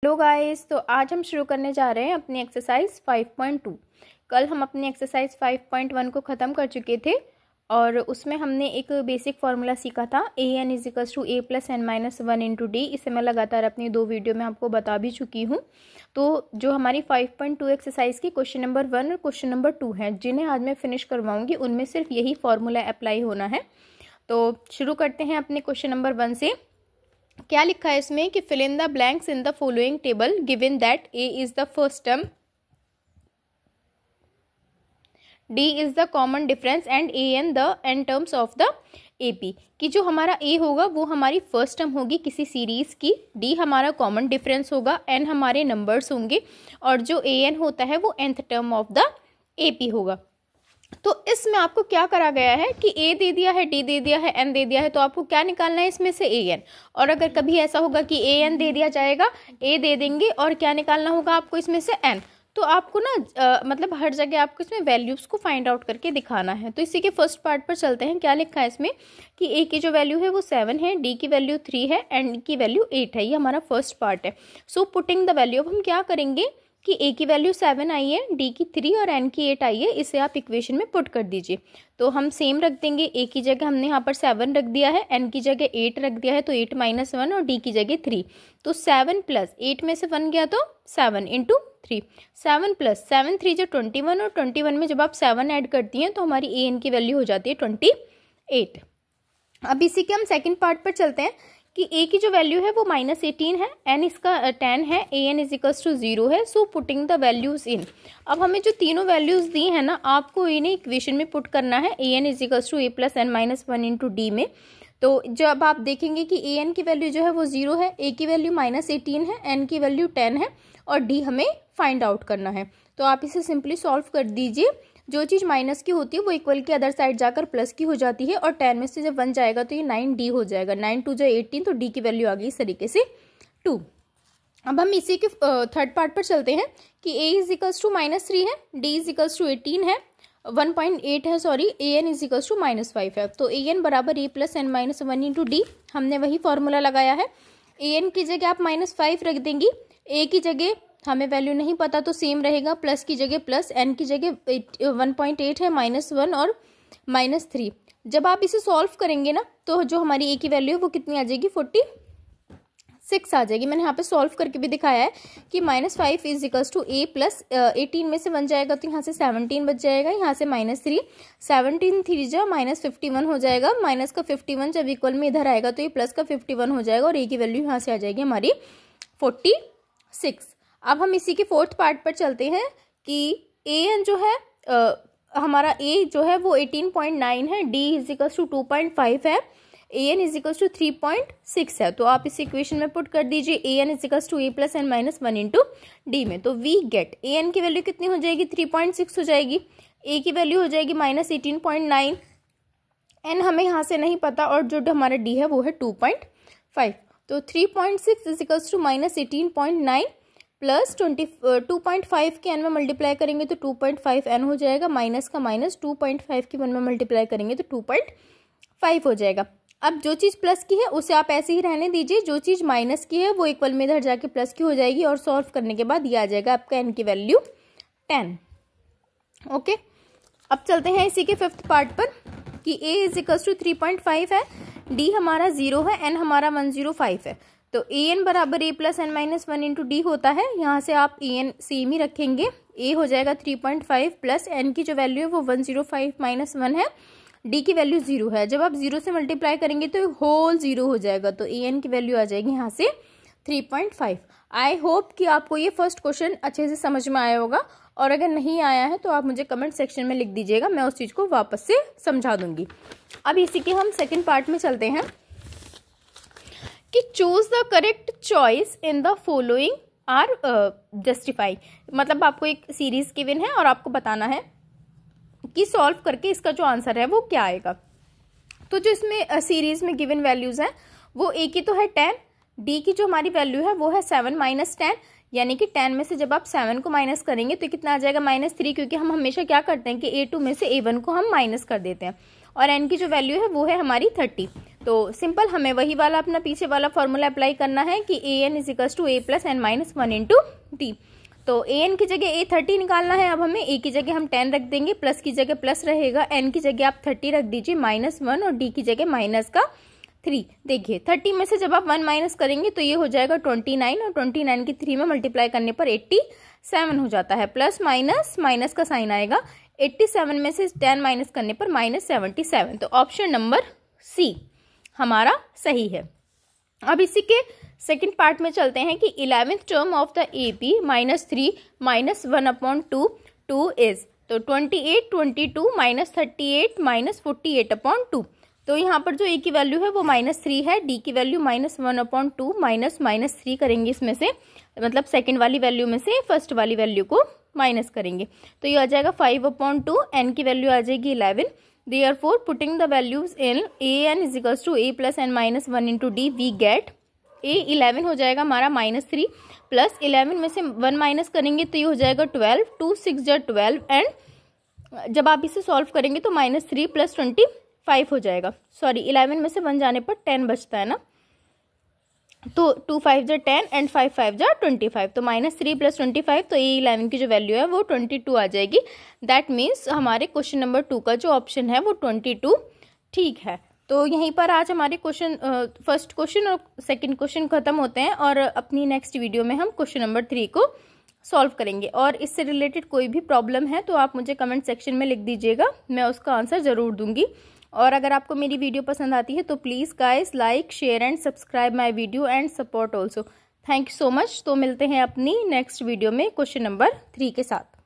Hello guys, तो आज हम शुरू करने जा रहे हैं अपनी एक्सरसाइज 5.2। कल हम अपनी एक्सरसाइज 5.1 को ख़त्म कर चुके थे और उसमें हमने एक बेसिक फार्मूला सीखा था an equals to a plus n minus 1 into d. इसे मैं लगातार अपनी 2 वीडियो में आपको बता भी चुकी हूँ। तो जो हमारी 5.2 एक्सरसाइज की क्वेश्चन नंबर 1 और क्वेश्चन नंबर 2 हैं, जिन्हें आज मैं फिनिश करवाऊँगी, उनमें सिर्फ यही फार्मूला अप्लाई होना है। तो शुरू करते हैं अपने क्वेश्चन नंबर 1 से। क्या लिखा है इसमें कि fill in the blanks in the following table given that a is the first term, d is the common difference and an the n terms of the ap। कि जो हमारा a होगा वो हमारी फर्स्ट टर्म होगी किसी series की, d हमारा कॉमन डिफरेंस होगा, n हमारे नंबर्स होंगे और जो an होता है वो nth term of the ap होगा। तो इसमें आपको क्या करा गया है कि a दे दिया है, d दे दिया है, n दे दिया है, तो आपको क्या निकालना है इसमें से an। और अगर कभी ऐसा होगा कि an दे दिया जाएगा, a दे देंगे और क्या निकालना होगा आपको इसमें से n। तो आपको ना मतलब हर जगह आपको इसमें वैल्यूज को फाइंड आउट करके दिखाना है। तो इसी के फर्स्ट पार्ट पर चलते हैं। क्या लिखा है इसमें कि a की जो वैल्यू है वो 7 है, d की वैल्यू 3 है, n की वैल्यू 8 है। ये हमारा फर्स्ट पार्ट है। सो पुटिंग द वैल्यू, अब हम क्या करेंगे कि a की वैल्यू 7 आई है, d की 3 और n की 8 आई है, इसे आप इक्वेशन में पुट कर दीजिए। तो हम सेम रख देंगे, a की जगह हमने यहाँ पर 7 रख दिया है, n की जगह 8 रख दिया है, तो 8 माइनस 1 और d की जगह 3। तो 7 प्लस 8 में से 1 गया तो 7 इंटू 3, 7 प्लस 7 3 जो 21 और 21 में जब आप 7 ऐड करती हैं तो हमारी a n की वैल्यू हो जाती है 28। अब इसी के हम सेकेंड पार्ट पर चलते हैं कि a की जो वैल्यू है वो -18 है, n इसका 10 है, an इजिकल्स टू 0 है। So putting the values in. अब हमें जो तीनों वैल्यूज दी है ना, आपको इन्हें इक्वेशन में पुट करना है an equals to a plus n minus 1 into d में। तो जब आप देखेंगे कि an की वैल्यू जो है वो 0 है, a की वैल्यू -18 है, n की वैल्यू 10 है और d हमें फाइंड आउट करना है। तो आप इसे सिंपली सॉल्व कर दीजिए। जो चीज़ माइनस की होती है वो इक्वल के अदर साइड जाकर प्लस की हो जाती है और 10 में से जब 1 जाएगा तो ये 9d हो जाएगा। 9 2 जो 18, तो d की वैल्यू आ गई इस तरीके से 2। अब हम इसी के थर्ड पार्ट पर चलते हैं कि a इजिकल्स टू -3 है, d इजिकल्स टू 18 है, 1.8 है सॉरी, an इजिकल्स टू -5 है। तो an बराबर a plus n minus 1 into D. हमने वही फॉर्मूला लगाया है। an की जगह आप -5 रख देंगी, a की जगह हमें वैल्यू नहीं पता तो सेम रहेगा, प्लस की जगह प्लस, n की जगह 1.8 है, -1 और -3। जब आप इसे सॉल्व करेंगे ना तो जो हमारी a की वैल्यू है वो कितनी आ जाएगी, 46 आ जाएगी। मैंने यहाँ पे सॉल्व करके भी दिखाया है कि -5 इजिकल्स टू a प्लस 18 में से 1 जाएगा तो यहाँ से 17 बच जाएगा, यहाँ से -3, 17 3 जा -51 हो जाएगा, माइनस का 51 जब इक्वल में इधर आएगा तो ये प्लस का 51 हो जाएगा और a की वैल्यू यहाँ से आ जाएगी हमारी 46। अब हम इसी के फोर्थ पार्ट पर चलते हैं कि an जो है हमारा a जो है वो 18.9 है, d इजिकल्स टू 2.5 है, an इजिकल्स टू 3.6 है। तो आप इस इक्वेशन में पुट कर दीजिए an equals to a plus n minus 1 into d में। तो वी गेट an की वैल्यू कितनी हो जाएगी, 3.6 हो जाएगी, a की वैल्यू हो जाएगी -18.9, n हमें यहाँ से नहीं पता और जो हमारा d है वो है 2.5। तो 3.6 इजिकल्स टू -18.9 प्लस 2.5 के n में मल्टीप्लाई करेंगे तो 2.5 n हो जाएगा, माइनस का माइनस 2.5 की 1 में मल्टीप्लाई करेंगे तो 2.5 हो जाएगा। अब जो चीज़ प्लस की है उसे आप ऐसे ही रहने दीजिए, जो चीज़ माइनस की है वो इक्वल में इधर जाके प्लस की हो जाएगी और सॉल्व करने के बाद ये आ जाएगा आपका n की वैल्यू 10। ओके, अब चलते हैं इसी के फिफ्थ पार्ट पर कि a इजिकल्स टू 3.5 है, d हमारा 0 है, n हमारा 105 है। तो an बराबर a plus n minus 1 into D होता है। यहाँ से आप an सेम ही रखेंगे, a हो जाएगा 3.5 प्लस n की जो वैल्यू है वो 105 माइनस 1 है, d की वैल्यू 0 है। जब आप 0 से मल्टीप्लाई करेंगे तो होल 0 हो जाएगा, तो an की वैल्यू आ जाएगी यहाँ से 3.5। आई होप कि आपको ये फर्स्ट क्वेश्चन अच्छे से समझ में आया होगा और अगर नहीं आया है तो आप मुझे कमेंट सेक्शन में लिख दीजिएगा, मैं उस चीज़ को वापस से समझा दूंगी। अब इसी के हम सेकेंड पार्ट में चलते हैं कि choose the correct choice in the following or justify. मतलब आपको एक सीरीज गिवन है और आपको बताना है कि सॉल्व करके इसका जो आंसर है वो क्या आएगा। तो जो इसमें सीरीज में गिवन वैल्यूज हैं वो a की तो है 10, d की जो हमारी वैल्यू है वो है 7 माइनस 10, यानी कि 10 में से जब आप 7 को माइनस करेंगे तो कितना आ जाएगा -3, क्योंकि हम हमेशा क्या करते हैं कि a2 में से a1 को हम माइनस कर देते हैं। और n की जो वैल्यू है वो है हमारी 30। तो सिंपल हमें वही वाला अपना पीछे वाला फॉर्मूला अप्लाई करना है कि an is equals to a plus n minus 1 into t. तो an की जगह a 30 निकालना है। अब हमें a की जगह हम 10 रख देंगे, प्लस की जगह प्लस रहेगा, n की जगह आप 30 रख दीजिए -1 और d की जगह माइनस का 3। देखिए 30 में से जब आप 1 माइनस करेंगे तो ये हो जाएगा 29 और 29 की 3 में मल्टीप्लाई करने पर 87 हो जाता है। प्लस माइनस माइनस का साइन आएगा, 87 में से 10 माइनस करने पर -77। तो ऑप्शन नंबर सी हमारा सही है। अब इसी के सेकंड पार्ट में चलते हैं कि 11th term of the AP -3 -1/2 2 is. तो 28 22 -38 -48/2। तो यहाँ पर जो a की वैल्यू है वो -3 है, d की वैल्यू -1/2 -3 करेंगे इसमें से, मतलब सेकंड वाली वैल्यू में से फर्स्ट वाली वैल्यू को माइनस करेंगे। तो ये आ जाएगा 5/2, n की वैल्यू आ जाएगी 11। Therefore, putting the values in an is equals to a plus n minus 1 into d, we get a 11 हो जाएगा हमारा -3 प्लस 11 में से 1 माइनस करेंगे तो ये हो जाएगा 12, 2 6 जा 12 एंड जब आप इसे सॉल्व करेंगे तो -3 प्लस 25 हो जाएगा। सॉरी 11 में से 1 जाने पर 10 बचता है ना, तो 2 5 जा 10 एंड 5 5 जा 25। तो -3 प्लस 25, तो ये 11 की जो वैल्यू है वो 22 आ जाएगी। दैट मीन्स हमारे क्वेश्चन नंबर 2 का जो ऑप्शन है वो 22 ठीक है। तो यहीं पर आज हमारे क्वेश्चन फर्स्ट क्वेश्चन और सेकंड क्वेश्चन खत्म होते हैं और अपनी नेक्स्ट वीडियो में हम क्वेश्चन नंबर 3 को सॉल्व करेंगे। और इससे रिलेटेड कोई भी प्रॉब्लम है तो आप मुझे कमेंट सेक्शन में लिख दीजिएगा, मैं उसका आंसर ज़रूर दूंगी। और अगर आपको मेरी वीडियो पसंद आती है तो please guys like share and subscribe my video and support also. Thank you so much. तो मिलते हैं अपनी नेक्स्ट वीडियो में क्वेश्चन नंबर 3 के साथ।